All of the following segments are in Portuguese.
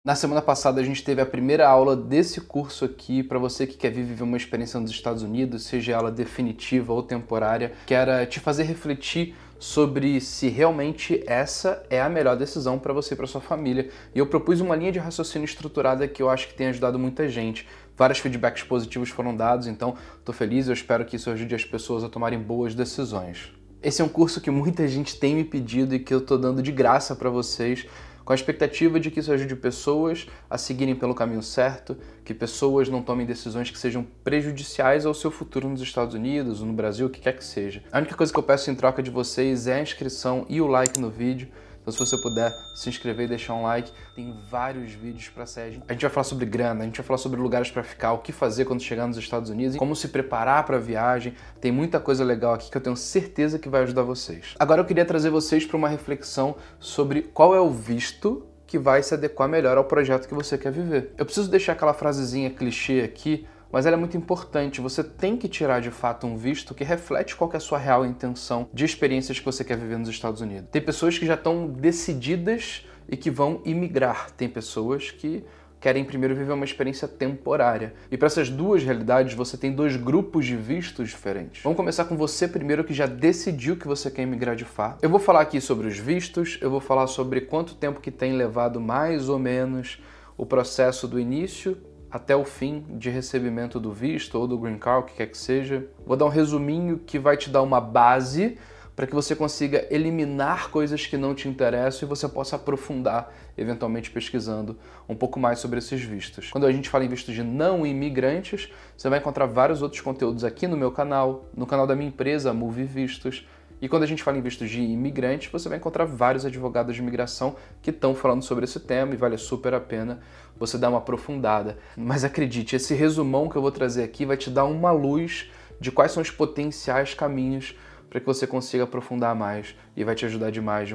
Na semana passada a gente teve a primeira aula desse curso aqui para você que quer viver uma experiência nos Estados Unidos, seja ela definitiva ou temporária, que era te fazer refletir sobre se realmente essa é a melhor decisão para você e para sua família. E eu propus uma linha de raciocínio estruturada que eu acho que tem ajudado muita gente. Vários feedbacks positivos foram dados, então estou feliz e eu espero que isso ajude as pessoas a tomarem boas decisões. Esse é um curso que muita gente tem me pedido e que eu estou dando de graça para vocês, com a expectativa de que isso ajude pessoas a seguirem pelo caminho certo, que pessoas não tomem decisões que sejam prejudiciais ao seu futuro nos Estados Unidos ou no Brasil, o que quer que seja. A única coisa que eu peço em troca de vocês é a inscrição e o like no vídeo. Então se você puder se inscrever e deixar um like, tem vários vídeos para sair. A gente vai falar sobre grana, a gente vai falar sobre lugares para ficar, o que fazer quando chegar nos Estados Unidos, como se preparar para a viagem. Tem muita coisa legal aqui que eu tenho certeza que vai ajudar vocês. Agora eu queria trazer vocês para uma reflexão sobre qual é o visto que vai se adequar melhor ao projeto que você quer viver. Eu preciso deixar aquela frasezinha clichê aqui, mas ela é muito importante. Você tem que tirar de fato um visto que reflete qual que é a sua real intenção de experiências que você quer viver nos Estados Unidos. Tem pessoas que já estão decididas e que vão imigrar. Tem pessoas que querem primeiro viver uma experiência temporária. E para essas duas realidades, você tem dois grupos de vistos diferentes. Vamos começar com você primeiro, que já decidiu que você quer imigrar de fato. Eu vou falar aqui sobre os vistos, eu vou falar sobre quanto tempo que tem levado mais ou menos o processo do início até o fim de recebimento do visto ou do green card, o que quer que seja. Vou dar um resuminho que vai te dar uma base para que você consiga eliminar coisas que não te interessam e você possa aprofundar, eventualmente pesquisando um pouco mais sobre esses vistos. Quando a gente fala em vistos de não imigrantes, você vai encontrar vários outros conteúdos aqui no meu canal, no canal da minha empresa, Move Vistos. E quando a gente fala em vistos de imigrantes, você vai encontrar vários advogados de imigração que estão falando sobre esse tema e vale super a pena você dar uma aprofundada. Mas acredite, esse resumão que eu vou trazer aqui vai te dar uma luz de quais são os potenciais caminhos para que você consiga aprofundar mais e vai te ajudar demais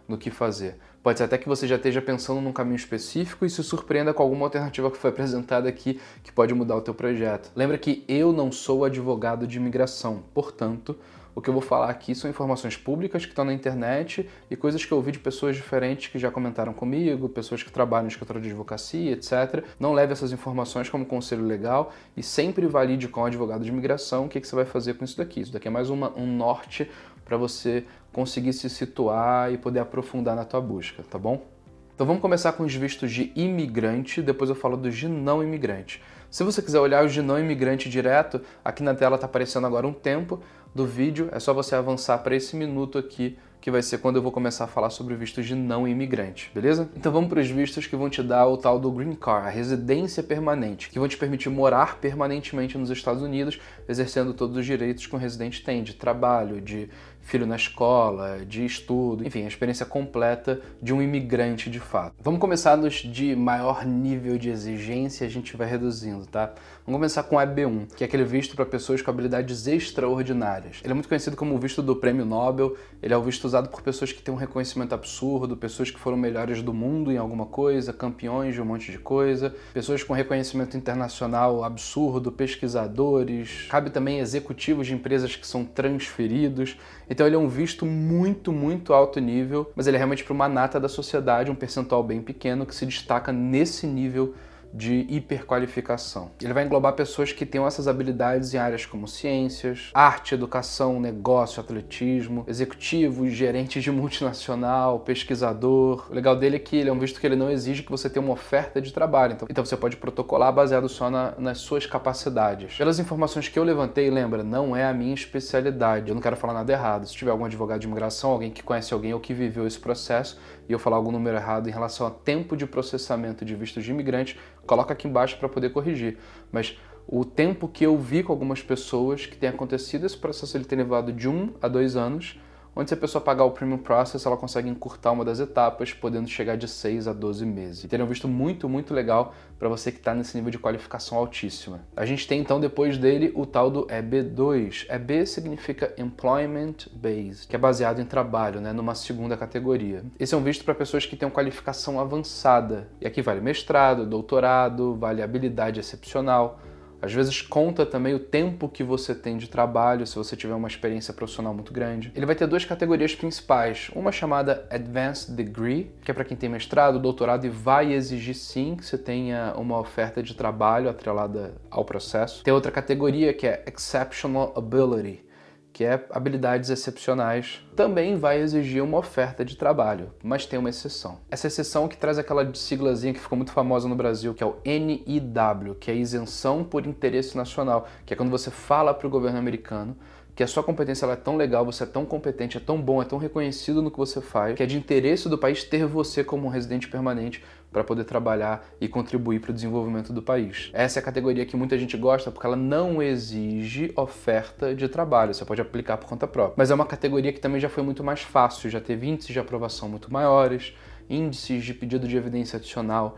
no que fazer. Pode ser até que você já esteja pensando num caminho específico e se surpreenda com alguma alternativa que foi apresentada aqui que pode mudar o teu projeto. Lembra que eu não sou advogado de imigração, portanto, o que eu vou falar aqui são informações públicas que estão na internet e coisas que eu ouvi de pessoas diferentes que já comentaram comigo, pessoas que trabalham no escritório de advocacia, etc. Não leve essas informações como conselho legal e sempre valide com o advogado de imigração o que você vai fazer com isso daqui. Isso daqui é mais um norte para você conseguir se situar e poder aprofundar na tua busca, tá bom? Então vamos começar com os vistos de imigrante, depois eu falo dos de não imigrante. Se você quiser olhar os de não imigrante direto, aqui na tela está aparecendo agora um tempo do vídeo, é só você avançar para esse minuto aqui, que vai ser quando eu vou começar a falar sobre vistos de não imigrante, beleza? Então vamos para os vistos que vão te dar o tal do Green Card, a residência permanente, que vão te permitir morar permanentemente nos Estados Unidos, exercendo todos os direitos que um residente tem, de trabalho, de filho na escola, de estudo, enfim, a experiência completa de um imigrante de fato. Vamos começar nos de maior nível de exigência, a gente vai reduzindo, tá? Vamos começar com o EB1, que é aquele visto para pessoas com habilidades extraordinárias. Ele é muito conhecido como o visto do Prêmio Nobel, ele é o visto usado por pessoas que têm um reconhecimento absurdo, pessoas que foram melhores do mundo em alguma coisa, campeões de um monte de coisa, pessoas com reconhecimento internacional absurdo, pesquisadores, cabe também executivos de empresas que são transferidos. Então ele é um visto muito alto nível, mas ele é realmente para uma nata da sociedade, um percentual bem pequeno que se destaca nesse nível de hiperqualificação. Ele vai englobar pessoas que tenham essas habilidades em áreas como ciências, arte, educação, negócio, atletismo, executivos, gerentes de multinacional, pesquisador. O legal dele é que ele é um visto que ele não exige que você tenha uma oferta de trabalho, então você pode protocolar baseado só nas suas capacidades. Pelas informações que eu levantei, lembra, não é a minha especialidade, eu não quero falar nada errado. Se tiver algum advogado de imigração, alguém que conhece alguém ou que viveu esse processo, e eu falar algum número errado em relação a tempo de processamento de vistos de imigrante, coloca aqui embaixo para poder corrigir. Mas o tempo que eu vi com algumas pessoas que tem acontecido esse processo, ele tem levado de 1 a 2 anos, onde se a pessoa pagar o Premium Process, ela consegue encurtar uma das etapas, podendo chegar de 6 a 12 meses. E teria um visto muito legal para você que está nesse nível de qualificação altíssima. A gente tem então depois dele o tal do EB2. EB significa Employment Based, que é baseado em trabalho, né, numa segunda categoria. Esse é um visto para pessoas que têm uma qualificação avançada. E aqui vale mestrado, doutorado, vale habilidade excepcional. Às vezes conta também o tempo que você tem de trabalho, se você tiver uma experiência profissional muito grande. Ele vai ter duas categorias principais, uma chamada Advanced Degree, que é para quem tem mestrado, doutorado e vai exigir sim que você tenha uma oferta de trabalho atrelada ao processo. Tem outra categoria que é Exceptional Ability, que é habilidades excepcionais, também vai exigir uma oferta de trabalho, mas tem uma exceção. Essa exceção que traz aquela siglazinha que ficou muito famosa no Brasil, que é o NIW, que é isenção por interesse nacional, que é quando você fala para o governo americano que a sua competência ela é tão legal, você é tão competente, é tão bom, é tão reconhecido no que você faz, que é de interesse do país ter você como um residente permanente para poder trabalhar e contribuir para o desenvolvimento do país. Essa é a categoria que muita gente gosta porque ela não exige oferta de trabalho, você pode aplicar por conta própria. Mas é uma categoria que também já foi muito mais fácil, já teve índices de aprovação muito maiores, índices de pedido de evidência adicional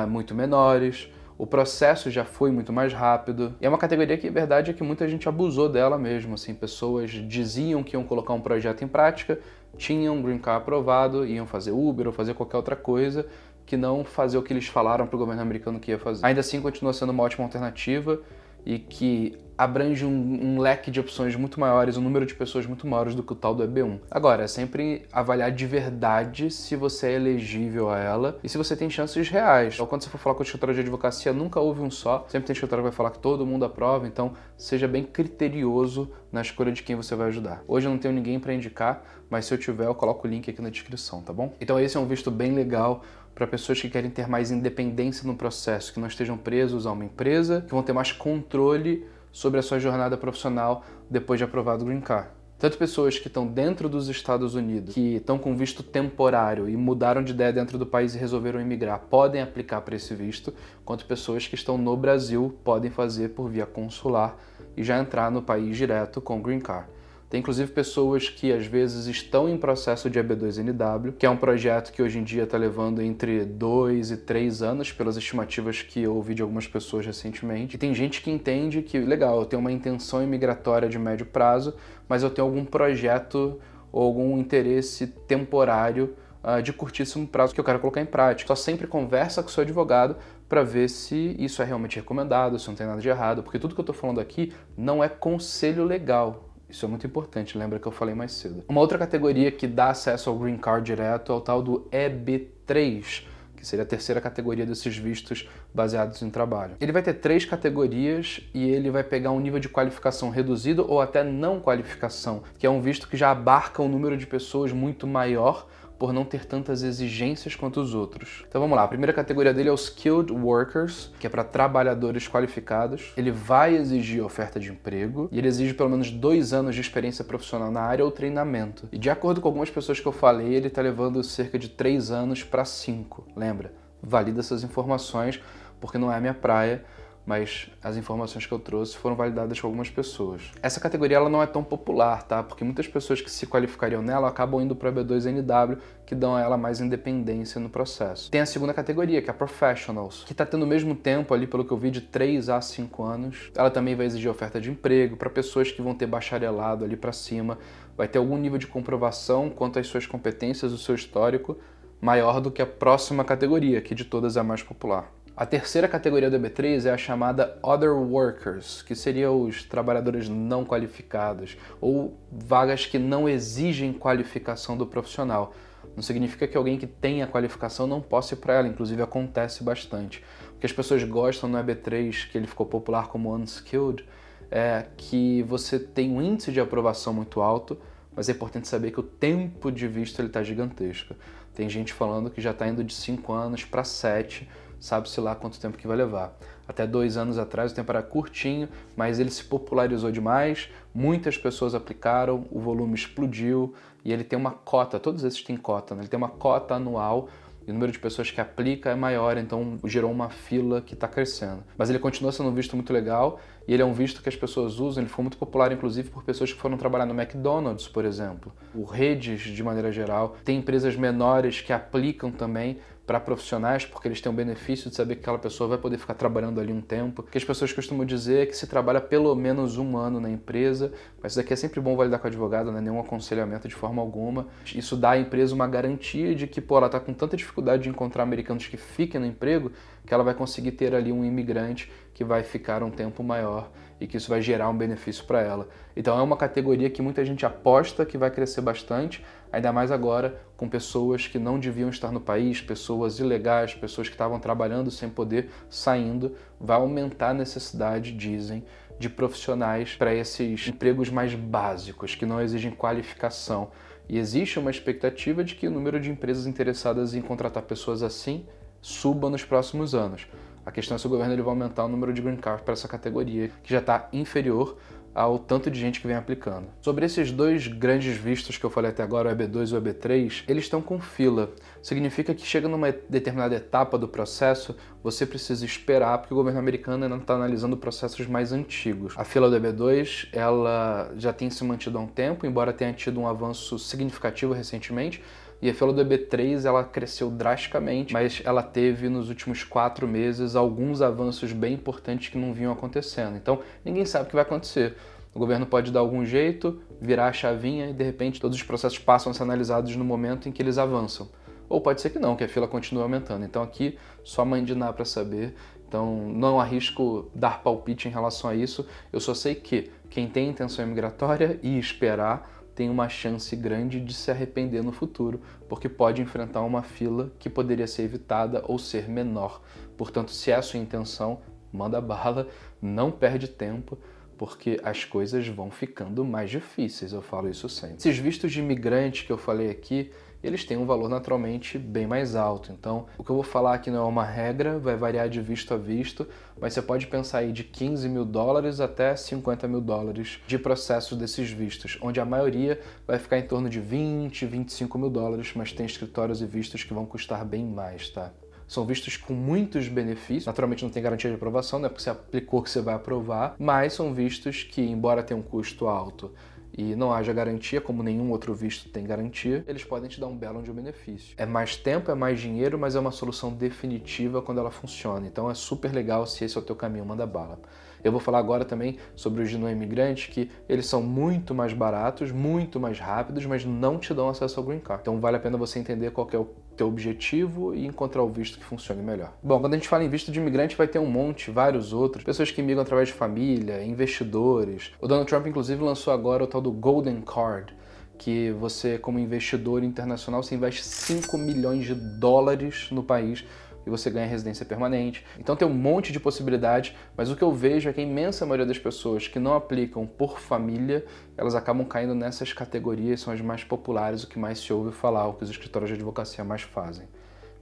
muito menores, o processo já foi muito mais rápido. E é uma categoria que, a verdade, é que muita gente abusou dela mesmo. Assim, pessoas diziam que iam colocar um projeto em prática, tinham um Green Card aprovado, iam fazer Uber ou fazer qualquer outra coisa, que não fazer o que eles falaram para o governo americano que ia fazer. Ainda assim, continua sendo uma ótima alternativa e que abrange um leque de opções muito maiores, um número de pessoas muito maiores do que o tal do EB1. Agora, é sempre avaliar de verdade se você é elegível a ela e se você tem chances reais. Então, quando você for falar com o escritório de advocacia, nunca houve um só. Sempre tem escritório que vai falar que todo mundo aprova, então seja bem criterioso na escolha de quem você vai ajudar. Hoje eu não tenho ninguém para indicar, mas se eu tiver, eu coloco o link aqui na descrição, tá bom? Então esse é um visto bem legal para pessoas que querem ter mais independência no processo, que não estejam presos a uma empresa, que vão ter mais controle sobre a sua jornada profissional depois de aprovado o Green Card. Tanto pessoas que estão dentro dos Estados Unidos, que estão com visto temporário e mudaram de ideia dentro do país e resolveram emigrar, podem aplicar para esse visto, quanto pessoas que estão no Brasil podem fazer por via consular e já entrar no país direto com o Green Card. Tem inclusive pessoas que às vezes estão em processo de EB2NW, que é um projeto que hoje em dia está levando entre 2 e 3 anos, pelas estimativas que eu ouvi de algumas pessoas recentemente. E tem gente que entende que, legal, eu tenho uma intenção imigratória de médio prazo, mas eu tenho algum projeto ou algum interesse temporário de curtíssimo prazo que eu quero colocar em prática. Só sempre conversa com o seu advogado para ver se isso é realmente recomendado, se não tem nada de errado, porque tudo que eu estou falando aqui não é conselho legal. Isso é muito importante, lembra que eu falei mais cedo. Uma outra categoria que dá acesso ao Green Card direto é o tal do EB3, que seria a terceira categoria desses vistos baseados em trabalho. Ele vai ter 3 categorias e ele vai pegar um nível de qualificação reduzido ou até não qualificação, que é um visto que já abarca um número de pessoas muito maior, por não ter tantas exigências quanto os outros. Então vamos lá, a primeira categoria dele é o Skilled Workers, que é para trabalhadores qualificados. Ele vai exigir oferta de emprego e ele exige pelo menos 2 anos de experiência profissional na área ou treinamento. E de acordo com algumas pessoas que eu falei, ele está levando cerca de 3 anos para 5. Lembra? Valida essas informações, porque não é a minha praia, mas as informações que eu trouxe foram validadas com algumas pessoas. Essa categoria ela não é tão popular, tá? Porque muitas pessoas que se qualificariam nela acabam indo para a EB2NW, que dão a ela mais independência no processo. Tem a segunda categoria, que é a Professionals, que está tendo o mesmo tempo ali, pelo que eu vi, de 3 a 5 anos. Ela também vai exigir oferta de emprego para pessoas que vão ter bacharelado ali para cima. Vai ter algum nível de comprovação quanto às suas competências, o seu histórico, maior do que a próxima categoria, que de todas é a mais popular. A terceira categoria do EB3 é a chamada Other Workers, que seriam os trabalhadores não qualificados ou vagas que não exigem qualificação do profissional. Não significa que alguém que tenha qualificação não possa ir para ela, inclusive acontece bastante. O que as pessoas gostam no EB3, que ele ficou popular como Unskilled, é que você tem um índice de aprovação muito alto, mas é importante saber que o tempo de visto está gigantesco. Tem gente falando que já está indo de 5 anos para 7, sabe-se lá quanto tempo que vai levar. Até 2 anos atrás o tempo era curtinho, mas ele se popularizou demais, muitas pessoas aplicaram, o volume explodiu e ele tem uma cota, todos esses têm cota, né? Ele tem uma cota anual e o número de pessoas que aplica é maior, então gerou uma fila que está crescendo. Mas ele continua sendo um visto muito legal e ele é um visto que as pessoas usam, ele foi muito popular inclusive por pessoas que foram trabalhar no McDonald's, por exemplo. O redes, de maneira geral, tem empresas menores que aplicam também para profissionais, porque eles têm o benefício de saber que aquela pessoa vai poder ficar trabalhando ali um tempo. O que as pessoas costumam dizer é que se trabalha pelo menos 1 ano na empresa, mas isso aqui é sempre bom validar com o advogado, não é nenhum aconselhamento de forma alguma. Isso dá à empresa uma garantia de que, ela está com tanta dificuldade de encontrar americanos que fiquem no emprego, que ela vai conseguir ter ali um imigrante que vai ficar um tempo maior e que isso vai gerar um benefício para ela. Então é uma categoria que muita gente aposta que vai crescer bastante, ainda mais agora com pessoas que não deviam estar no país, pessoas ilegais, pessoas que estavam trabalhando sem poder, saindo. Vai aumentar a necessidade, dizem, de profissionais para esses empregos mais básicos, que não exigem qualificação. E existe uma expectativa de que o número de empresas interessadas em contratar pessoas assim suba nos próximos anos. A questão é se o governo ele vai aumentar o número de green card para essa categoria, que já está inferior ao tanto de gente que vem aplicando. Sobre esses dois grandes vistos que eu falei até agora, o EB2 e o EB3, eles estão com fila. Significa que chega numa determinada etapa do processo, você precisa esperar, porque o governo americano ainda está analisando processos mais antigos. A fila do EB2, ela já tem se mantido há um tempo, embora tenha tido um avanço significativo recentemente, e a fila do EB3 ela cresceu drasticamente, mas ela teve nos últimos 4 meses alguns avanços bem importantes que não vinham acontecendo. Então ninguém sabe o que vai acontecer. O governo pode dar algum jeito, virar a chavinha e de repente todos os processos passam a ser analisados no momento em que eles avançam. Ou pode ser que não, que a fila continue aumentando. Então aqui só mãe de Ná para saber. Então não arrisco dar palpite em relação a isso. Eu só sei que quem tem intenção migratória e esperar tem uma chance grande de se arrepender no futuro, porque pode enfrentar uma fila que poderia ser evitada ou ser menor. Portanto, se é a sua intenção, manda bala, não perde tempo, porque as coisas vão ficando mais difíceis, eu falo isso sempre. Esses vistos de imigrante que eu falei aqui, eles têm um valor naturalmente bem mais alto. Então, o que eu vou falar aqui não é uma regra, vai variar de visto a visto, mas você pode pensar aí de 15 mil dólares até 50 mil dólares de processos desses vistos, onde a maioria vai ficar em torno de 20, 25 mil dólares, mas tem escritórios e vistos que vão custar bem mais, tá? São vistos com muitos benefícios, naturalmente não tem garantia de aprovação, não é porque você aplicou que você vai aprovar, mas são vistos que, embora tenham um custo alto e não haja garantia, como nenhum outro visto tem garantia, eles podem te dar um belo de benefício. É mais tempo, é mais dinheiro, mas é uma solução definitiva quando ela funciona. Então é super legal se esse é o teu caminho, manda bala. Eu vou falar agora também sobre os de não imigrantes, que eles são muito mais baratos, muito mais rápidos, mas não te dão acesso ao Green Card. Então vale a pena você entender qual que é o teu objetivo e encontrar o visto que funcione melhor. Bom, quando a gente fala em visto de imigrante, vai ter um monte, vários outros. Pessoas que migram através de família, investidores. O Donald Trump, inclusive, lançou agora o tal do Golden Card, que você, como investidor internacional, você investe 5 milhões de dólares no país e você ganha residência permanente. Então tem um monte de possibilidades, mas o que eu vejo é que a imensa maioria das pessoas que não aplicam por família, elas acabam caindo nessas categorias, são as mais populares, o que mais se ouve falar, o que os escritórios de advocacia mais fazem.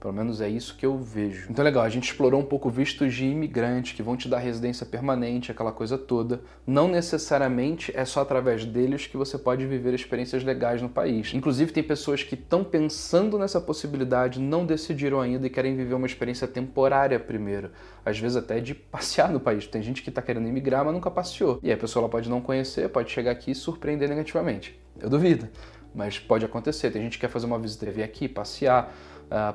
Pelo menos é isso que eu vejo. Então legal, a gente explorou um pouco vistos de imigrantes que vão te dar residência permanente, aquela coisa toda. Não necessariamente é só através deles que você pode viver experiências legais no país. Inclusive tem pessoas que estão pensando nessa possibilidade, não decidiram ainda e querem viver uma experiência temporária primeiro. Às vezes até de passear no país. Tem gente que está querendo imigrar, mas nunca passeou. E aí a pessoa ela pode não conhecer, pode chegar aqui e surpreender negativamente. Eu duvido, mas pode acontecer. Tem gente que quer fazer uma visita e vir aqui, passear,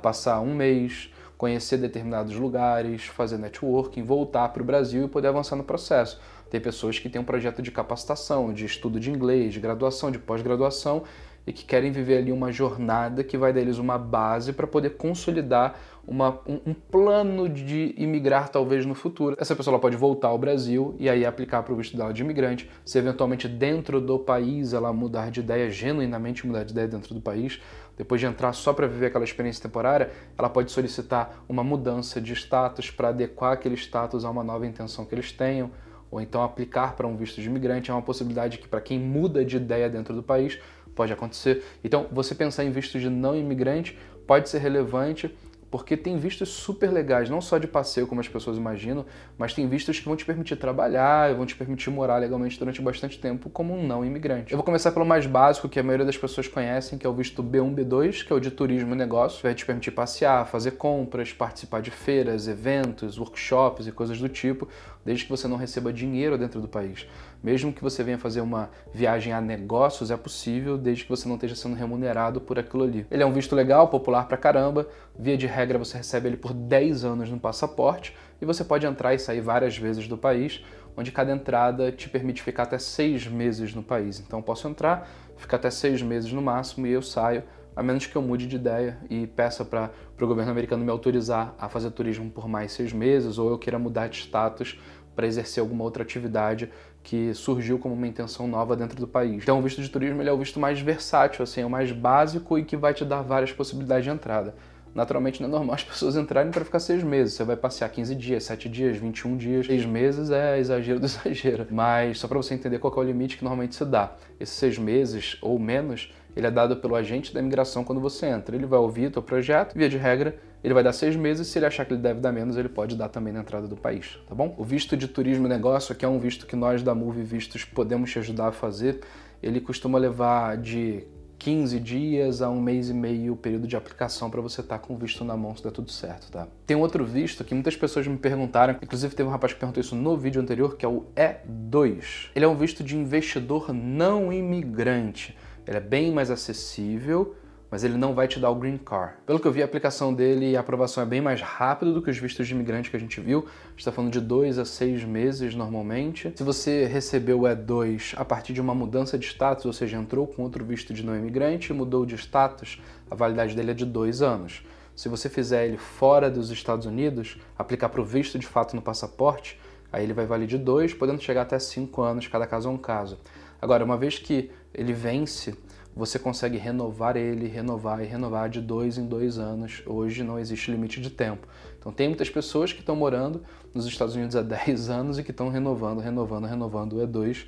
passar um mês, conhecer determinados lugares, fazer networking, voltar para o Brasil e poder avançar no processo. Tem pessoas que têm um projeto de capacitação, de estudo de inglês, de graduação, de pós-graduação e que querem viver ali uma jornada que vai dar eles uma base para poder consolidar um plano de imigrar talvez no futuro. Essa pessoa ela pode voltar ao Brasil e aí aplicar para o visto dela de imigrante. Se eventualmente dentro do país ela mudar de ideia, genuinamente mudar de ideia dentro do país, depois de entrar só para viver aquela experiência temporária, ela pode solicitar uma mudança de status para adequar aquele status a uma nova intenção que eles tenham, ou então aplicar para um visto de imigrante. É uma possibilidade que para quem muda de ideia dentro do país pode acontecer. Então você pensar em vistos de não imigrante pode ser relevante, porque tem vistos super legais, não só de passeio, como as pessoas imaginam, mas tem vistos que vão te permitir trabalhar e vão te permitir morar legalmente durante bastante tempo como um não imigrante. Eu vou começar pelo mais básico, que a maioria das pessoas conhecem, que é o visto B1, B2, que é o de turismo e negócio. Vai te permitir passear, fazer compras, participar de feiras, eventos, workshops e coisas do tipo, desde que você não receba dinheiro dentro do país. Mesmo que você venha fazer uma viagem a negócios, é possível, desde que você não esteja sendo remunerado por aquilo ali. Ele é um visto legal, popular pra caramba, via de regra você recebe ele por 10 anos no passaporte e você pode entrar e sair várias vezes do país, onde cada entrada te permite ficar até 6 meses no país. Então eu posso entrar, ficar até 6 meses no máximo e eu saio a menos que eu mude de ideia e peça para o governo americano me autorizar a fazer turismo por mais 6 meses, ou eu queira mudar de status para exercer alguma outra atividade que surgiu como uma intenção nova dentro do país. Então o visto de turismo ele é o visto mais versátil, assim, é o mais básico e que vai te dar várias possibilidades de entrada. Naturalmente não é normal as pessoas entrarem para ficar 6 meses. Você vai passear 15 dias, 7 dias, 21 dias. 6 meses é exagero do exagero. Mas só para você entender qual é o limite que normalmente se dá. Esses 6 meses ou menos, ele é dado pelo agente da imigração quando você entra. Ele vai ouvir o teu projeto, via de regra, ele vai dar 6 meses. Se ele achar que ele deve dar menos, ele pode dar também na entrada do país, tá bom? O visto de turismo e negócio aqui é um visto que nós da Move Vistos podemos te ajudar a fazer. Ele costuma levar de 15 dias a 1 mês e meio o período de aplicação para você estar com o visto na mão, se der tudo certo, tá? Tem um outro visto que muitas pessoas me perguntaram, inclusive teve um rapaz que perguntou isso no vídeo anterior, que é o E2. Ele é um visto de investidor não imigrante. Ele é bem mais acessível, mas ele não vai te dar o Green Card. Pelo que eu vi, a aplicação dele e a aprovação é bem mais rápido do que os vistos de imigrante que a gente viu. A gente está falando de 2 a 6 meses normalmente. Se você recebeu o E2 a partir de uma mudança de status, ou seja, entrou com outro visto de não imigrante e mudou de status, a validade dele é de 2 anos. Se você fizer ele fora dos Estados Unidos, aplicar para o visto de fato no passaporte, aí ele vai valer de 2, podendo chegar até 5 anos, cada caso é um caso. Agora, uma vez que ele vence, você consegue renovar ele, renovar e renovar de 2 em 2 anos. Hoje não existe limite de tempo. Então tem muitas pessoas que estão morando nos Estados Unidos há 10 anos e que estão renovando o E2.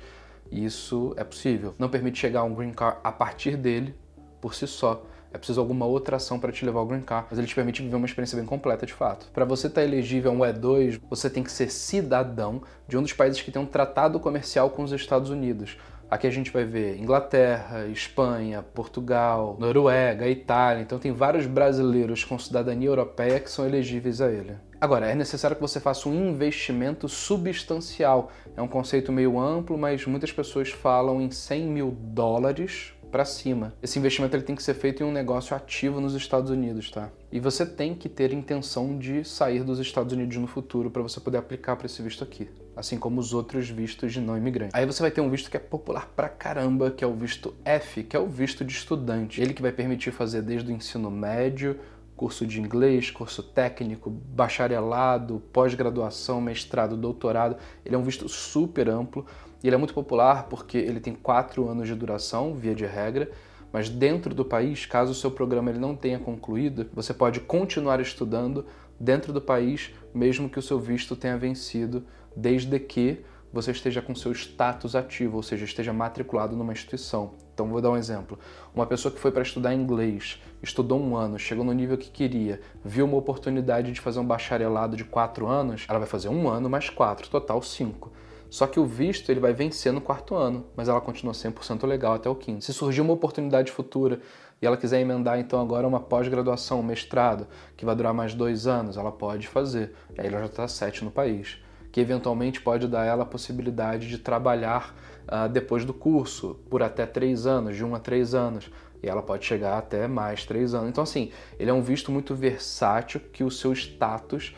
E isso é possível. Não permite chegar a um Green Card a partir dele, por si só. É preciso alguma outra ação para te levar ao Green Card, mas ele te permite viver uma experiência bem completa de fato. Para você estar elegível a um E2, você tem que ser cidadão de um dos países que tem um tratado comercial com os Estados Unidos. Aqui a gente vai ver Inglaterra, Espanha, Portugal, Noruega, Itália. Então tem vários brasileiros com cidadania europeia que são elegíveis a ele. Agora, é necessário que você faça um investimento substancial. É um conceito meio amplo, mas muitas pessoas falam em $100 mil para cima. Esse investimento ele tem que ser feito em um negócio ativo nos Estados Unidos, tá? E você tem que ter intenção de sair dos Estados Unidos no futuro para você poder aplicar para esse visto aqui, assim como os outros vistos de não imigrante. Aí você vai ter um visto que é popular pra caramba, que é o visto F, que é o visto de estudante. Ele que vai permitir fazer desde o ensino médio, curso de inglês, curso técnico, bacharelado, pós-graduação, mestrado, doutorado. Ele é um visto super amplo e ele é muito popular porque ele tem 4 anos de duração, via de regra, mas dentro do país, caso o seu programa ele não tenha concluído, você pode continuar estudando dentro do país, mesmo que o seu visto tenha vencido, desde que você esteja com seu status ativo, ou seja, esteja matriculado numa instituição. Então, vou dar um exemplo. Uma pessoa que foi para estudar inglês, estudou 1 ano, chegou no nível que queria, viu uma oportunidade de fazer um bacharelado de 4 anos, ela vai fazer 1 ano mais 4, total 5. Só que o visto ele vai vencer no 4º ano, mas ela continua 100% legal até o 5º. Se surgir uma oportunidade futura e ela quiser emendar então agora uma pós-graduação, um mestrado, que vai durar mais 2 anos, ela pode fazer. Aí ela já está 7 no país, que eventualmente pode dar a ela a possibilidade de trabalhar depois do curso, por até 3 anos, de 1 a 3 anos. E ela pode chegar até mais 3 anos. Então assim, ele é um visto muito versátil, que o seu status,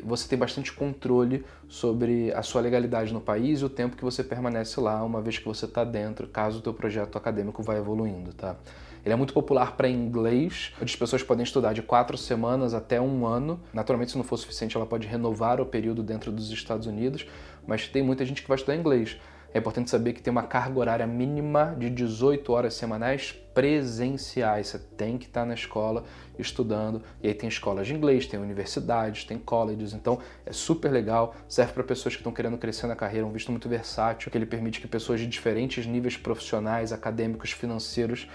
você tem bastante controle sobre a sua legalidade no país e o tempo que você permanece lá, uma vez que você está dentro, caso o teu projeto acadêmico vá evoluindo, tá? Ele é muito popular para inglês, onde as pessoas podem estudar de 4 semanas até 1 ano. Naturalmente, se não for suficiente, ela pode renovar o período dentro dos Estados Unidos, mas tem muita gente que vai estudar inglês. É importante saber que tem uma carga horária mínima de 18 horas semanais presenciais. Você tem que estar na escola estudando. E aí tem escolas de inglês, tem universidades, tem colleges. Então é super legal. Serve para pessoas que estão querendo crescer na carreira. É um visto muito versátil, que ele permite que pessoas de diferentes níveis profissionais, acadêmicos, financeiros,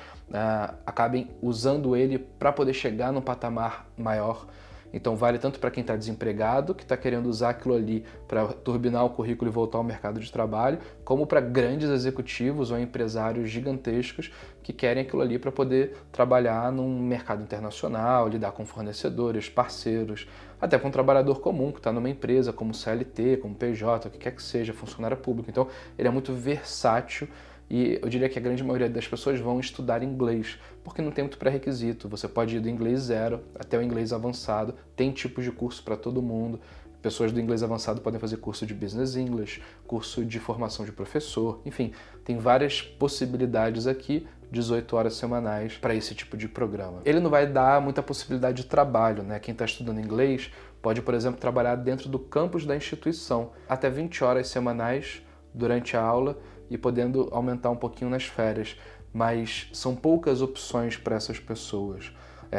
acabem usando ele para poder chegar num patamar maior. Então vale tanto para quem está desempregado, que está querendo usar aquilo ali para turbinar o currículo e voltar ao mercado de trabalho, como para grandes executivos ou empresários gigantescos que querem aquilo ali para poder trabalhar num mercado internacional, lidar com fornecedores, parceiros, até para um trabalhador comum que está numa empresa como CLT, como PJ, o que quer que seja, funcionário público. Então ele é muito versátil. E eu diria que a grande maioria das pessoas vão estudar inglês, porque não tem muito pré-requisito. Você pode ir do inglês 0 até o inglês avançado, tem tipos de curso para todo mundo. Pessoas do inglês avançado podem fazer curso de Business English, curso de formação de professor, enfim, tem várias possibilidades aqui 18 horas semanais para esse tipo de programa. Ele não vai dar muita possibilidade de trabalho, né? Quem está estudando inglês pode, por exemplo, trabalhar dentro do campus da instituição, até 20 horas semanais durante a aula e podendo aumentar um pouquinho nas férias. Mas são poucas opções para essas pessoas.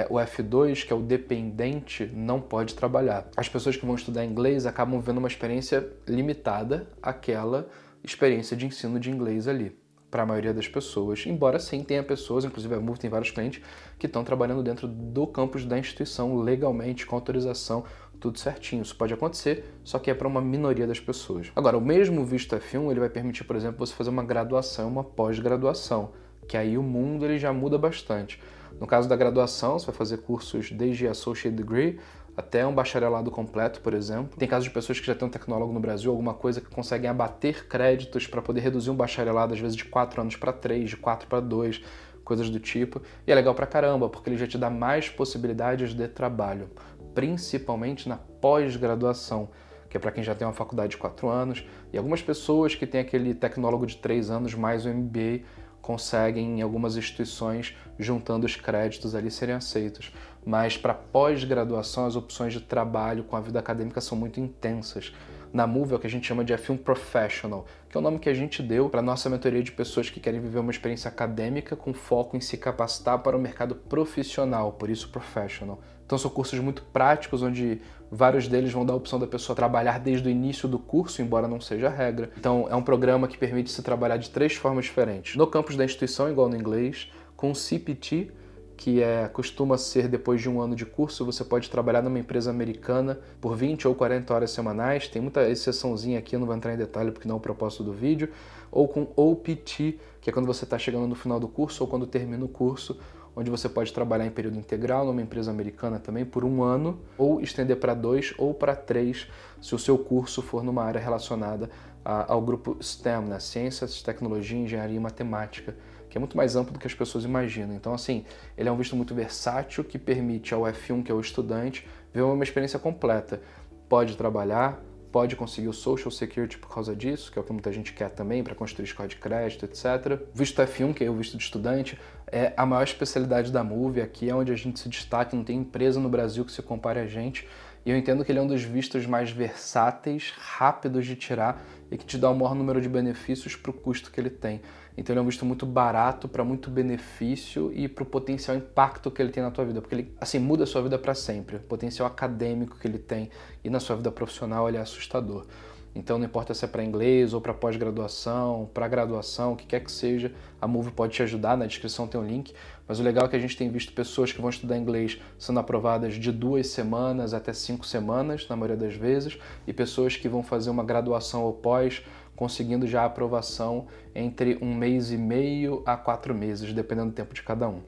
O F2, que é o dependente, não pode trabalhar. As pessoas que vão estudar inglês acabam vendo uma experiência limitada àquela experiência de ensino de inglês ali, para a maioria das pessoas. Embora sim tenha pessoas, inclusive a MUV tem vários clientes, que estão trabalhando dentro do campus da instituição, legalmente, com autorização, tudo certinho. Isso pode acontecer, só que é para uma minoria das pessoas. Agora, o mesmo visto F1, ele vai permitir, por exemplo, você fazer uma graduação, uma pós-graduação, que aí o mundo ele já muda bastante. No caso da graduação, você vai fazer cursos desde Associate Degree até um bacharelado completo, por exemplo. Tem casos de pessoas que já têm um tecnólogo no Brasil, alguma coisa que conseguem abater créditos para poder reduzir um bacharelado, às vezes de 4 anos para 3, de 4 para 2, coisas do tipo. E é legal pra caramba, porque ele já te dá mais possibilidades de trabalho, principalmente na pós-graduação, que é para quem já tem uma faculdade de 4 anos. E algumas pessoas que têm aquele tecnólogo de 3 anos mais o MBA, conseguem, em algumas instituições, juntando os créditos ali, serem aceitos. Mas para pós-graduação, as opções de trabalho com a vida acadêmica são muito intensas. Na MUV é o que a gente chama de F1 Professional, que é o nome que a gente deu para a nossa mentoria de pessoas que querem viver uma experiência acadêmica com foco em se capacitar para o mercado profissional, por isso Professional. Então são cursos muito práticos, onde vários deles vão dar a opção da pessoa trabalhar desde o início do curso, embora não seja a regra. Então é um programa que permite se trabalhar de 3 formas diferentes. No campus da instituição, igual no inglês, com CPT, que costuma ser depois de 1 ano de curso, você pode trabalhar numa empresa americana por 20 ou 40 horas semanais, tem muita exceçãozinha aqui, eu não vou entrar em detalhe porque não é o propósito do vídeo, ou com OPT, que é quando você está chegando no final do curso ou quando termina o curso, onde você pode trabalhar em período integral numa empresa americana também por 1 ano, ou estender para 2 ou para 3, se o seu curso for numa área relacionada ao grupo STEM, né? Ciências, Tecnologia, Engenharia e Matemática, que é muito mais amplo do que as pessoas imaginam. Então, assim, ele é um visto muito versátil que permite ao F1, que é o estudante, ver uma experiência completa. Pode trabalhar, pode conseguir o Social Security por causa disso, que é o que muita gente quer também, para construir score de crédito, etc. Visto F1, que é o visto de estudante, é a maior especialidade da MUV, aqui é onde a gente se destaca, não tem empresa no Brasil que se compare a gente, e eu entendo que ele é um dos vistos mais versáteis, rápidos de tirar e que te dá o maior número de benefícios para o custo que ele tem. Então ele é um visto muito barato para muito benefício e para o potencial impacto que ele tem na tua vida, porque ele assim muda a sua vida para sempre. O potencial acadêmico que ele tem e na sua vida profissional ele é assustador. Então não importa se é para inglês ou para pós-graduação, para graduação, o que quer que seja, a MUV pode te ajudar, na descrição tem um link, mas o legal é que a gente tem visto pessoas que vão estudar inglês sendo aprovadas de 2 semanas até 5 semanas, na maioria das vezes, e pessoas que vão fazer uma graduação ou pós, conseguindo já a aprovação entre 1 mês e meio a 4 meses, dependendo do tempo de cada um.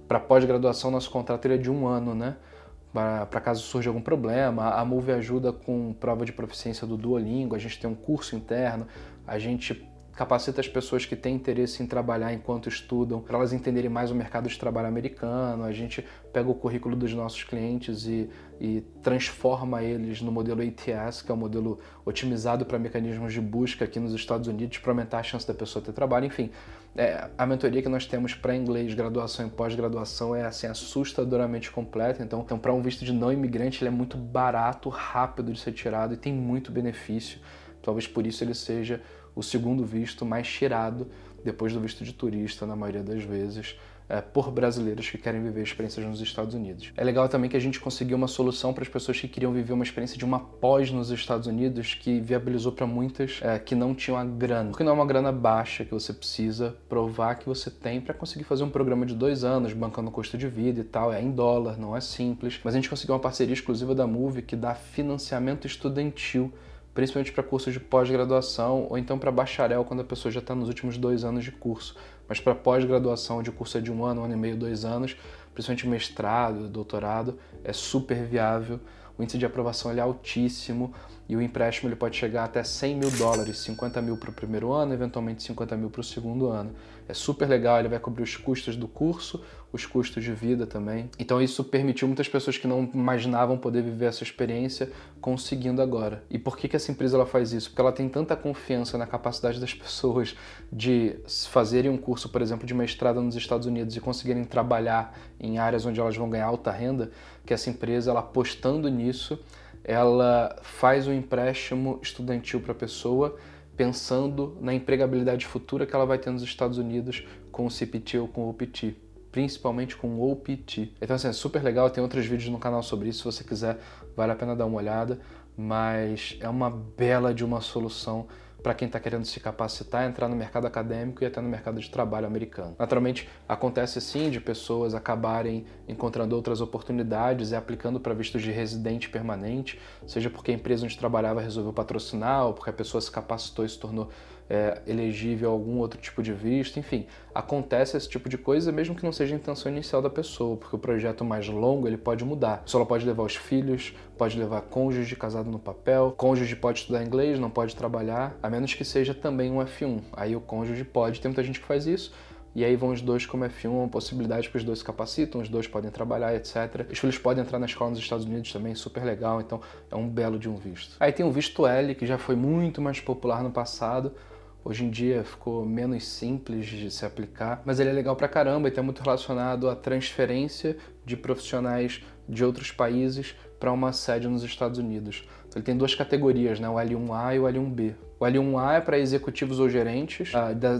Para pós-graduação, nosso contrato é de 1 ano, né? Para caso surja algum problema, a MUV ajuda com prova de proficiência do Duolingo, a gente tem um curso interno, a gente capacita as pessoas que têm interesse em trabalhar enquanto estudam, para elas entenderem mais o mercado de trabalho americano, a gente pega o currículo dos nossos clientes e transforma eles no modelo ATS, que é o modelo otimizado para mecanismos de busca aqui nos Estados Unidos, para aumentar a chance da pessoa ter trabalho, enfim. A mentoria que nós temos para inglês, graduação e pós-graduação é assim, assustadoramente completa, então para um visto de não imigrante ele é muito barato, rápido de ser tirado e tem muito benefício, talvez por isso ele seja o segundo visto mais tirado depois do visto de turista, na maioria das vezes, por brasileiros que querem viver experiências nos Estados Unidos. É legal também que a gente conseguiu uma solução para as pessoas que queriam viver uma experiência de uma pós nos Estados Unidos, que viabilizou para muitas que não tinham a grana. Porque não é uma grana baixa que você precisa provar que você tem para conseguir fazer um programa de 2 anos, bancando o custo de vida e tal, é em dólar, não é simples. Mas a gente conseguiu uma parceria exclusiva da MUV que dá financiamento estudantil, principalmente para cursos de pós-graduação ou então para bacharel, quando a pessoa já está nos últimos 2 anos de curso. Mas para pós-graduação, onde o curso é de 1 ano e meio, 2 anos, principalmente mestrado, doutorado, é super viável. O índice de aprovação ele é altíssimo e o empréstimo ele pode chegar até $100 mil, 50 mil para o primeiro ano, eventualmente 50 mil para o segundo ano. é super legal, ele vai cobrir os custos do curso, os custos de vida também. Então isso permitiu muitas pessoas que não imaginavam poder viver essa experiência conseguindo agora. E por que essa empresa ela faz isso? Porque ela tem tanta confiança na capacidade das pessoas de fazerem um curso, por exemplo, de mestrado nos Estados Unidos e conseguirem trabalhar em áreas onde elas vão ganhar alta renda, que essa empresa, ela apostando nisso, ela faz um empréstimo estudantil para a pessoa, pensando na empregabilidade futura que ela vai ter nos Estados Unidos com o CPT ou com o OPT, principalmente com o OPT. Então assim, é super legal, tem outros vídeos no canal sobre isso, se você quiser, vale a pena dar uma olhada, mas é uma bela de uma solução para quem está querendo se capacitar, entrar no mercado acadêmico e até no mercado de trabalho americano. Naturalmente, acontece sim de pessoas acabarem encontrando outras oportunidades e aplicando para vistos de residente permanente, seja porque a empresa onde trabalhava resolveu patrocinar ou porque a pessoa se capacitou e se tornou elegível a algum outro tipo de visto, enfim, acontece esse tipo de coisa mesmo que não seja a intenção inicial da pessoa, porque o projeto mais longo ele pode mudar. A pessoa ela pode levar os filhos, pode levar cônjuge casado no papel, cônjuge pode estudar inglês, não pode trabalhar, a menos que seja também um F1. Aí o cônjuge pode, tem muita gente que faz isso, e aí vão os dois como F1, uma possibilidade que os dois se capacitam, os dois podem trabalhar, etc. Os filhos podem entrar na escola nos Estados Unidos também, super legal, então é um belo de um visto. Aí tem o visto L, que já foi muito mais popular no passado, hoje em dia ficou menos simples de se aplicar, mas ele é legal pra caramba e está muito relacionado à transferência de profissionais de outros países para uma sede nos Estados Unidos. Então, ele tem duas categorias, né? O L1A e o L1B. O L1A é para executivos ou gerentes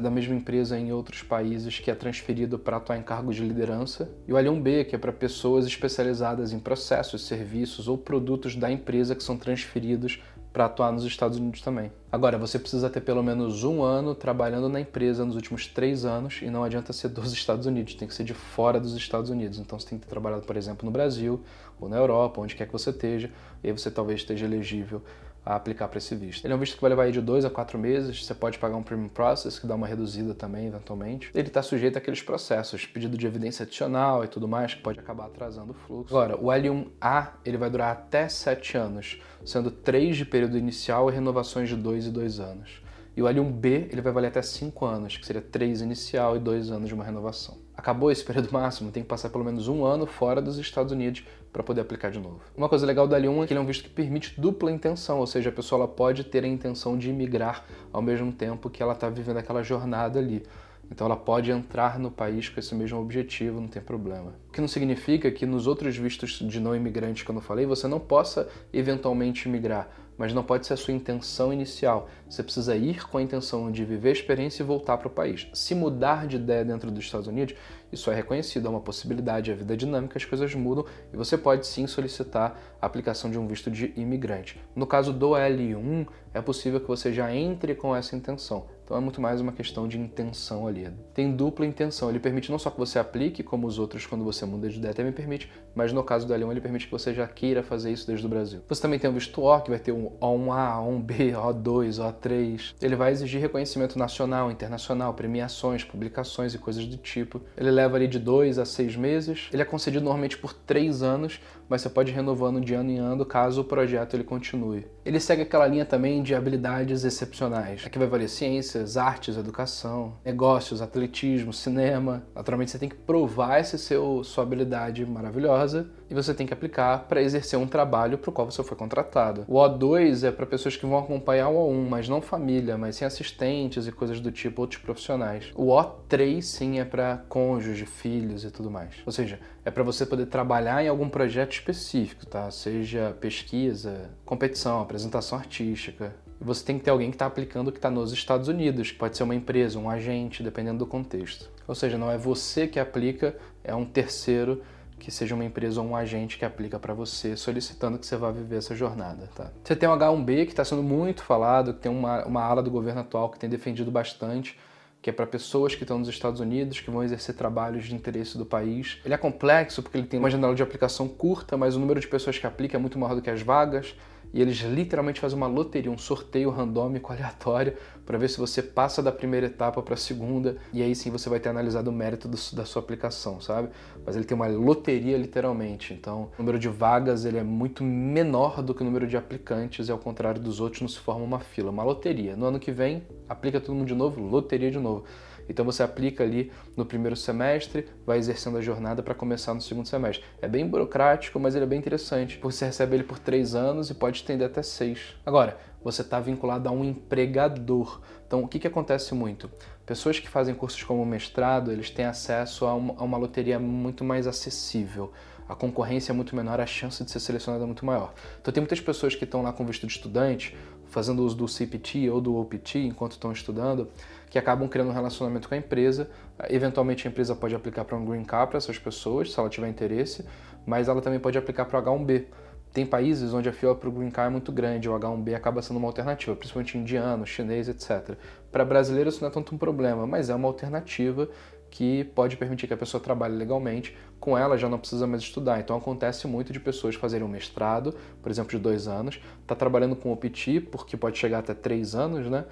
da mesma empresa em outros países que é transferido para atuar em cargos de liderança. E o L1B, que é para pessoas especializadas em processos, serviços ou produtos da empresa que são transferidos para atuar nos Estados Unidos também. Agora, você precisa ter pelo menos 1 ano trabalhando na empresa nos últimos 3 anos e não adianta ser dos Estados Unidos, tem que ser de fora dos Estados Unidos. Então você tem que ter trabalhado, por exemplo, no Brasil ou na Europa, onde quer que você esteja, e aí você talvez esteja elegível a aplicar para esse visto. Ele é um visto que vai levar aí de 2 a 4 meses, você pode pagar um Premium Process, que dá uma reduzida também, eventualmente. Ele está sujeito àqueles processos, pedido de evidência adicional e tudo mais, que pode acabar atrasando o fluxo. Agora, o L1A, ele vai durar até 7 anos, sendo 3 de período inicial e renovações de 2 e 2 anos. E o L1B, ele vai valer até 5 anos, que seria 3 inicial e 2 anos de uma renovação. Acabou esse período máximo, tem que passar pelo menos 1 ano fora dos Estados Unidos para poder aplicar de novo. Uma coisa legal do L1 é que ele é um visto que permite dupla intenção, ou seja, a pessoa ela pode ter a intenção de imigrar ao mesmo tempo que ela está vivendo aquela jornada ali. Então ela pode entrar no país com esse mesmo objetivo, não tem problema. O que não significa que nos outros vistos de não imigrante que eu não falei, você não possa eventualmente imigrar, mas não pode ser a sua intenção inicial. Você precisa ir com a intenção de viver a experiência e voltar para o país. Se mudar de ideia dentro dos Estados Unidos, isso é reconhecido, é uma possibilidade, a vida é dinâmica, as coisas mudam e você pode sim solicitar a aplicação de um visto de imigrante. No caso do L1, é possível que você já entre com essa intenção. Então é muito mais uma questão de intenção ali. Tem dupla intenção, ele permite não só que você aplique, como os outros quando você muda de ideia também permite, mas no caso do L1 ele permite que você já queira fazer isso desde o Brasil. Você também tem o visto O, que vai ter um O1A, O1B, O2, O3. Ele vai exigir reconhecimento nacional, internacional, premiações, publicações e coisas do tipo. Ele leva ali de 2 a 6 meses. Ele é concedido normalmente por 3 anos, mas você pode ir renovando de ano em ano caso o projeto ele continue. Ele segue aquela linha também de habilidades excepcionais. Aqui vai valer ciências, artes, educação, negócios, atletismo, cinema. Naturalmente você tem que provar sua habilidade maravilhosa e você tem que aplicar para exercer um trabalho para o qual você foi contratado. O O2 é para pessoas que vão acompanhar o O1, mas não família, mas sim assistentes e coisas do tipo, outros profissionais. O O3 sim é para cônjuge, filhos e tudo mais. Ou seja, é para você poder trabalhar em algum projeto específico, tá? Seja pesquisa, competição, apresentação artística. E você tem que ter alguém que está aplicando que está nos Estados Unidos, que pode ser uma empresa, um agente, dependendo do contexto. Ou seja, não é você que aplica, é um terceiro que seja uma empresa ou um agente que aplica para você, solicitando que você vá viver essa jornada, tá? Você tem o H1B, que está sendo muito falado, que tem uma ala do governo atual que tem defendido bastante, que é para pessoas que estão nos Estados Unidos, que vão exercer trabalhos de interesse do país. Ele é complexo porque ele tem uma janela de aplicação curta, mas o número de pessoas que aplicam é muito maior do que as vagas, e eles literalmente fazem uma loteria, um sorteio randômico aleatório para ver se você passa da primeira etapa para a segunda, e aí sim você vai ter analisado o mérito da sua aplicação, sabe? Mas ele tem uma loteria literalmente, então o número de vagas ele é muito menor do que o número de aplicantes, e ao contrário dos outros não se forma uma fila, uma loteria. No ano que vem, aplica todo mundo de novo, loteria de novo. Então você aplica ali no primeiro semestre, vai exercendo a jornada para começar no segundo semestre. É bem burocrático, mas ele é bem interessante, porque você recebe ele por 3 anos e pode estender até 6. Agora, você está vinculado a um empregador. Então, o que acontece muito? Pessoas que fazem cursos como mestrado, eles têm acesso a uma loteria muito mais acessível. A concorrência é muito menor, a chance de ser selecionada é muito maior. Então tem muitas pessoas que estão lá com visto de estudante, fazendo uso do CPT ou do OPT enquanto estão estudando, que acabam criando um relacionamento com a empresa. Eventualmente a empresa pode aplicar para um Green Card para essas pessoas, se ela tiver interesse, mas ela também pode aplicar para o H1B. Tem países onde a fila para o Green Card é muito grande, o H1B acaba sendo uma alternativa, principalmente indiano, chinês, etc. Para brasileiro isso não é tanto um problema, mas é uma alternativa que pode permitir que a pessoa trabalhe legalmente, com ela já não precisa mais estudar. Então acontece muito de pessoas fazerem um mestrado, por exemplo, de 2 anos, tá trabalhando com OPT, porque pode chegar até 3 anos, né?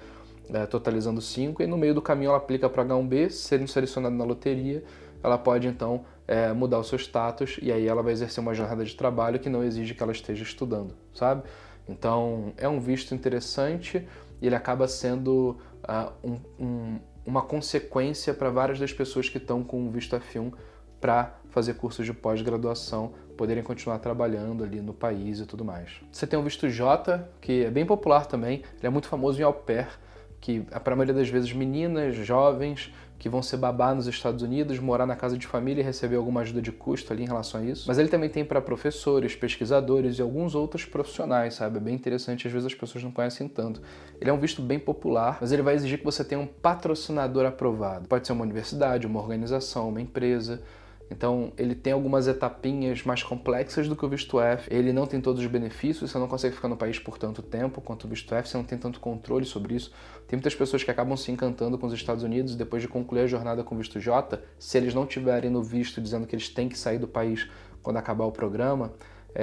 Totalizando 5, e no meio do caminho ela aplica para H1B, sendo selecionada na loteria, ela pode então mudar o seu status e aí ela vai exercer uma jornada de trabalho que não exige que ela esteja estudando, sabe? Então é um visto interessante e ele acaba sendo uma consequência para várias das pessoas que estão com o visto F1 para fazer cursos de pós-graduação, poderem continuar trabalhando ali no país e tudo mais. Você tem o visto J, que é bem popular também, ele é muito famoso em au pair, que para a maioria das vezes meninas, jovens, que vão ser babá nos Estados Unidos, morar na casa de família e receber alguma ajuda de custo ali em relação a isso. Mas ele também tem para professores, pesquisadores e alguns outros profissionais, sabe? É bem interessante, às vezes as pessoas não conhecem tanto. Ele é um visto bem popular, mas ele vai exigir que você tenha um patrocinador aprovado. Pode ser uma universidade, uma organização, uma empresa. Então, ele tem algumas etapinhas mais complexas do que o visto F. Ele não tem todos os benefícios, você não consegue ficar no país por tanto tempo quanto o visto F, você não tem tanto controle sobre isso. Tem muitas pessoas que acabam se encantando com os Estados Unidos e depois de concluir a jornada com o visto J, se eles não tiverem no visto dizendo que eles têm que sair do país quando acabar o programa,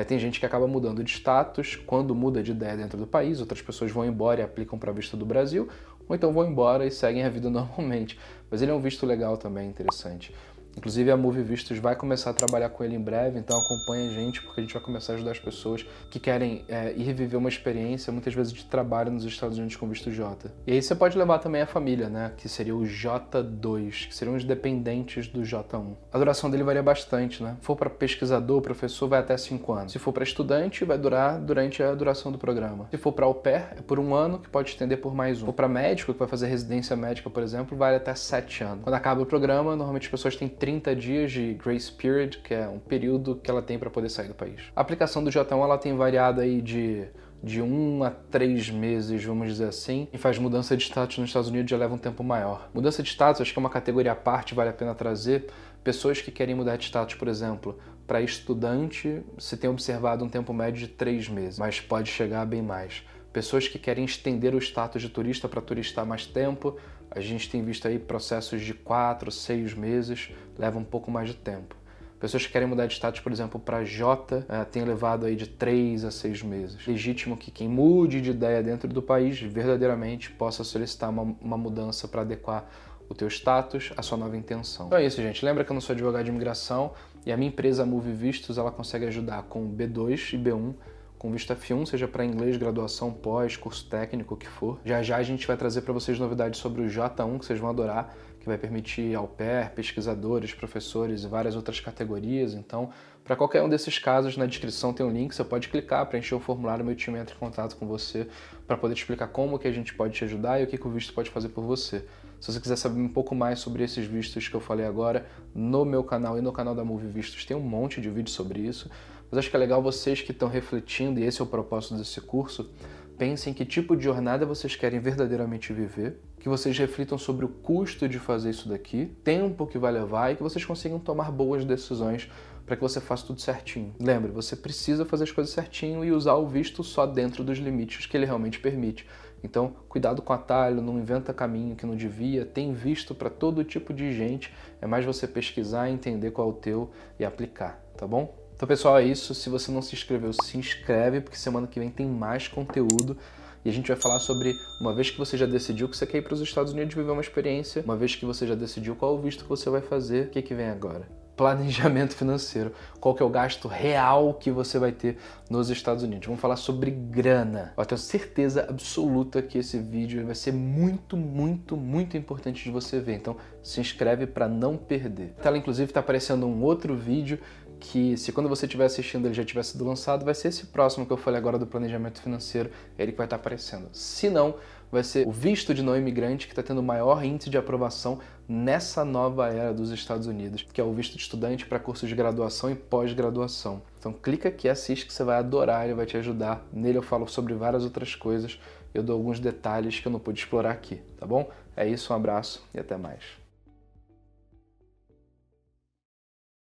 tem gente que acaba mudando de status quando muda de ideia dentro do país, outras pessoas vão embora e aplicam para visto do Brasil, ou então vão embora e seguem a vida normalmente. Mas ele é um visto legal também, interessante. Inclusive a Move Vistos vai começar a trabalhar com ele em breve, então acompanha a gente, porque a gente vai começar a ajudar as pessoas que querem ir viver uma experiência, muitas vezes de trabalho nos Estados Unidos com visto J. E aí você pode levar também a família, né, que seria o J2, que seriam os dependentes do J1. A duração dele varia bastante, né? Se for para pesquisador, professor, vai até 5 anos. Se for para estudante, vai durar durante a duração do programa. Se for para au pair, é por 1 ano, que pode estender por mais 1. Se for para médico, que vai fazer residência médica, por exemplo, vai até 7 anos. Quando acaba o programa, normalmente as pessoas têm 30 dias de grace period, que é um período que ela tem para poder sair do país. A aplicação do J1 ela tem variado aí de 1 a 3 meses, vamos dizer assim, e faz mudança de status nos Estados Unidos já leva um tempo maior. Mudança de status, acho que é uma categoria à parte, vale a pena trazer. Pessoas que querem mudar de status, por exemplo, para estudante, se tem observado um tempo médio de 3 meses, mas pode chegar a bem mais. Pessoas que querem estender o status de turista para turistar mais tempo, a gente tem visto aí processos de 4, 6 meses, leva um pouco mais de tempo. Pessoas que querem mudar de status, por exemplo, para J, tem levado aí de 3 a 6 meses. Legítimo que quem mude de ideia dentro do país verdadeiramente possa solicitar uma mudança para adequar o teu status à sua nova intenção. Então é isso, gente. Lembra que eu não sou advogado de imigração e a minha empresa Move Vistos, ela consegue ajudar com B2 e B1, com visto F1, seja para inglês, graduação, pós, curso técnico, o que for. Já já a gente vai trazer para vocês novidades sobre o J1, que vocês vão adorar, que vai permitir au pair, pesquisadores, professores e várias outras categorias. Então, para qualquer um desses casos, na descrição tem um link, você pode clicar, preencher o formulário, meu time entra em contato com você para poder te explicar como que a gente pode te ajudar e o que o visto pode fazer por você. Se você quiser saber um pouco mais sobre esses vistos que eu falei agora, no meu canal e no canal da Move Vistos tem um monte de vídeos sobre isso. Mas acho que é legal vocês que estão refletindo, e esse é o propósito desse curso, pensem que tipo de jornada vocês querem verdadeiramente viver, que vocês reflitam sobre o custo de fazer isso daqui, tempo que vai levar e que vocês consigam tomar boas decisões para que você faça tudo certinho. Lembre, você precisa fazer as coisas certinho e usar o visto só dentro dos limites que ele realmente permite. Então, cuidado com atalho, não inventa caminho que não devia, tem visto para todo tipo de gente, é mais você pesquisar, entender qual é o teu e aplicar, tá bom? Então, pessoal, é isso. Se você não se inscreveu, se inscreve, porque semana que vem tem mais conteúdo. E a gente vai falar sobre, uma vez que você já decidiu que você quer ir para os Estados Unidos viver uma experiência, uma vez que você já decidiu qual o visto que você vai fazer, o que vem agora? planejamento financeiro. Qual que é o gasto real que você vai ter nos Estados Unidos. Vamos falar sobre grana. Eu tenho certeza absoluta que esse vídeo vai ser muito, muito, muito importante de você ver. Então se inscreve para não perder. Na tela, inclusive, está aparecendo um outro vídeo que, se quando você estiver assistindo ele já tiver sido lançado, vai ser esse próximo que eu falei agora do planejamento financeiro, é ele que vai estar aparecendo. Se não, vai ser o visto de não imigrante, que está tendo o maior índice de aprovação nessa nova era dos Estados Unidos, que é o visto de estudante para cursos de graduação e pós-graduação. Então clica aqui, assiste, que você vai adorar, ele vai te ajudar. Nele eu falo sobre várias outras coisas, eu dou alguns detalhes que eu não pude explorar aqui, tá bom? É isso, um abraço e até mais.